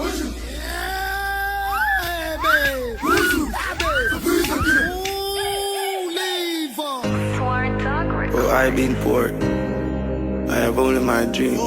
Oh, I've been poor. I have only my dreams.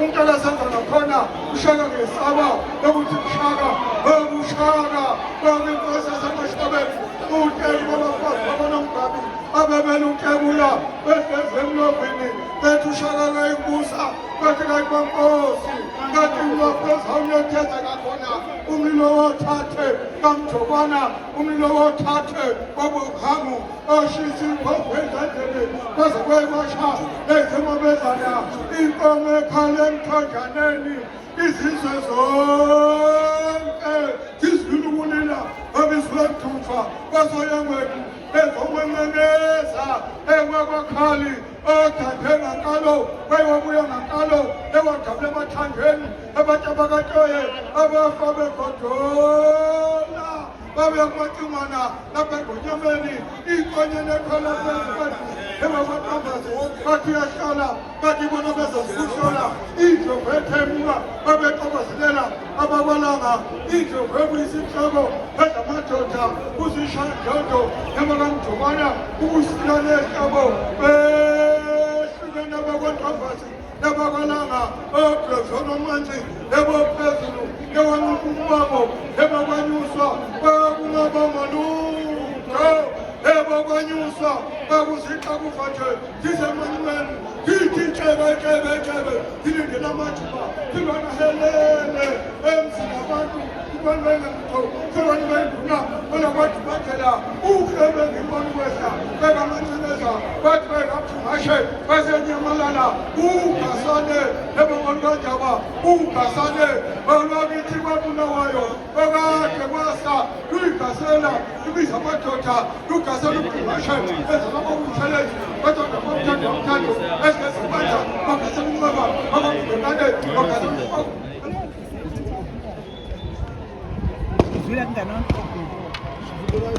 umntwana senzana khona ushaka ngesaba lokuthi ushaka ushaka kwabinkosi yasemashobeni uteli babafazi babanomgabi abebela unkebula behlezi emlobini bethi ushaka kayibusa bethi kayibonkosi kathi ulopeza unyethezeka khona umlilo wothathe kamjokwana umlilo wothathe babukhamu oshisa imphofu ezandleni kwaze kwemasha ezemabezana inkomo ekhala emthonjaneni izizwe zonke zizulukulila abizulekuthutha bazoyengweni ezokwenqeneza ekwabakhali odade ngankalo bewabuya ngankalo ewadabula emathanjeni abantu abakatoye abafa begodola babuya kumancimana lapha engonyameni inkonyane ekhala phezu ebabantambazi bathi uyahlala bathi bona bezazikuhlola indlovu ethemula babexokozelela ababalanga indlovu ebuyisihloko ezamadoda uzishandodo emakamjokwana ukusilana ehloko behlukene abakwantambazi ebakalanga obrezonomanzi ebophezulu ewanqukumbabo ebakwanyuswa bakungabangalutho ebakwanyuswa bakuzixa kufa nje zisemanqweni zithi tshebetshebetshebe zilindela amathuba zinganahelele emzini abantu ibalulekento sebani benduna olabathi bathela uhlebe ngibona ukwehla bekamanceleza bathi bekaphungashe basenyamalala ugasane ebongoni kanjaba ugasane olwakithi kwabunawayo okade kwasa luyigasela lubiza amadoda lugasela uphungashe ezalabakumthelezi badoda bamthanda umthando ezikezibandla bagasela unxeba abamdonane bagasela Vila kunganon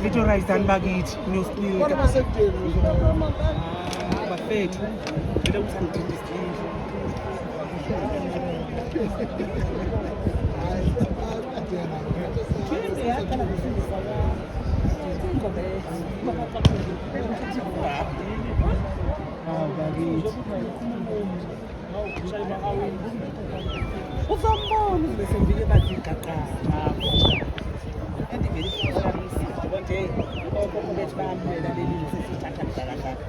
Video raizan bakithi uyosifika bona basekuteni bafethu vile kusangidinda isindlu uzambona bese ngike bazigaqana and very frustrating bonke okhokho bethu bayamela leli sesithatha kudala kudala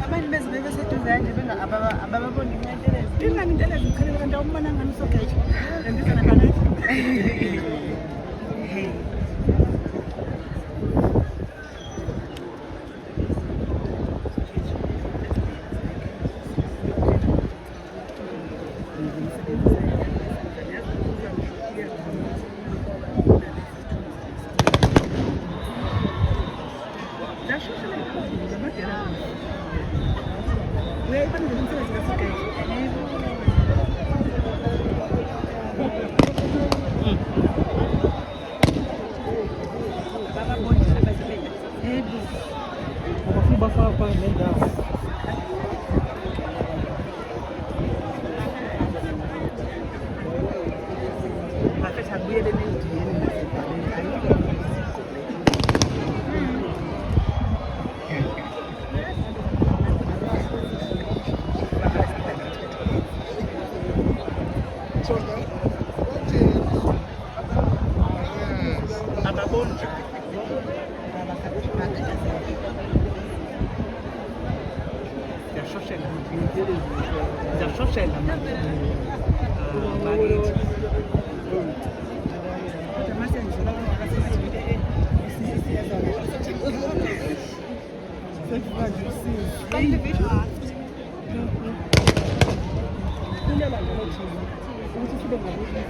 abantu bezibeke seduzane abababoni intelezi ingani intelezi ngikhalela kanti awumbona ngani usogeje lendizana kanathi Ingafakwa nendawo. Ngafetha kubuyele nendiyeni nasebhaleni. Ayikho ababoni Ziyashoshela manje. Bakithi. Kodwa mase ngizula ngakasengathi sekuvanje usizi. Individual. Kulela ngokuthi ukuthi sibe ngabuthi.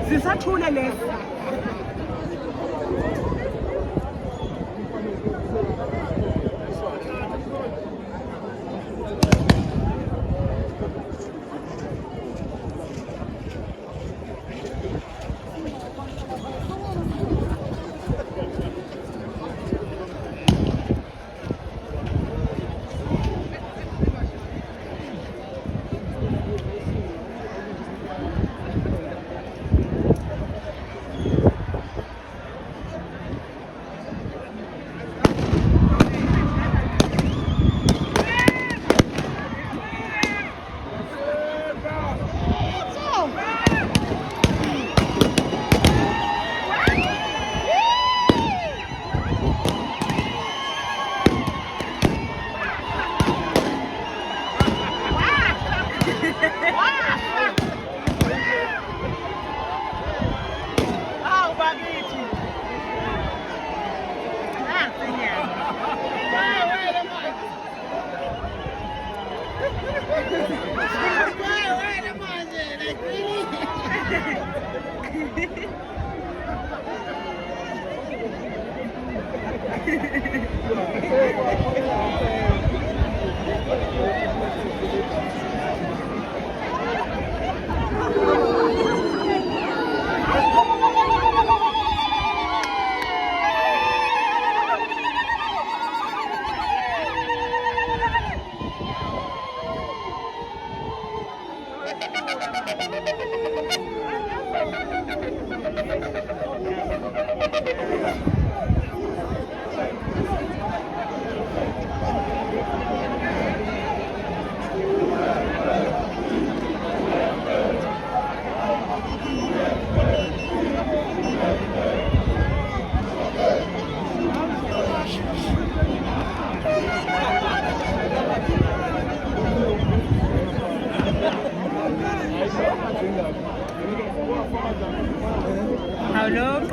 Zisathule lesi.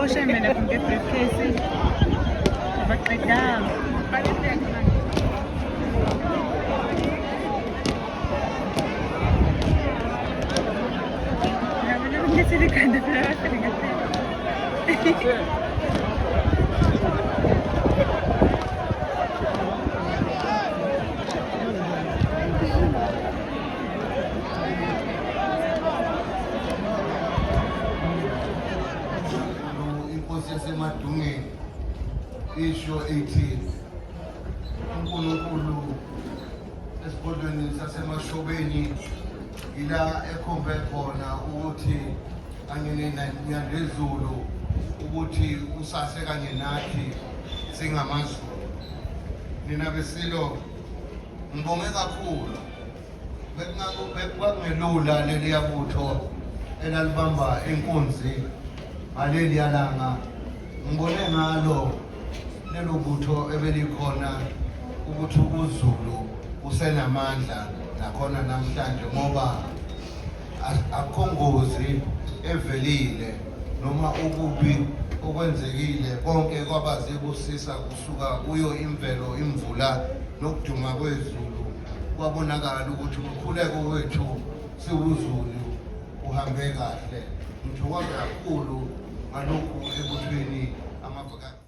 Xoshe mina nge-briefcase. Baqedanga. Inkosi yasemadungeni isho ethi uNkulunkulu esigodlweni sasemashobeni ila ekhombe khona ukuthi kanye nendezulu ukuthi usase kanye nathi singamazulu. Nina besilo ngibonge kakhulu bekungelula leli yabutho elalibamba inkunzi ngaleli yalanga. Ngibone ngalo lelo butho ebelikhona ukuthi uZulu usenamandla nakhona namhlanje ngoba akukho ngozi evelile noma ukubi okwenzekile konke kwabazibusisa kusuka kuyo imvelo imvula nokuduma kwezulu kwabonakala ukuthi ukukhuleko kwethu siwuZulu uhambe kahle. Ngithokoza kakhulu ngalokhu ebuthweni amavukela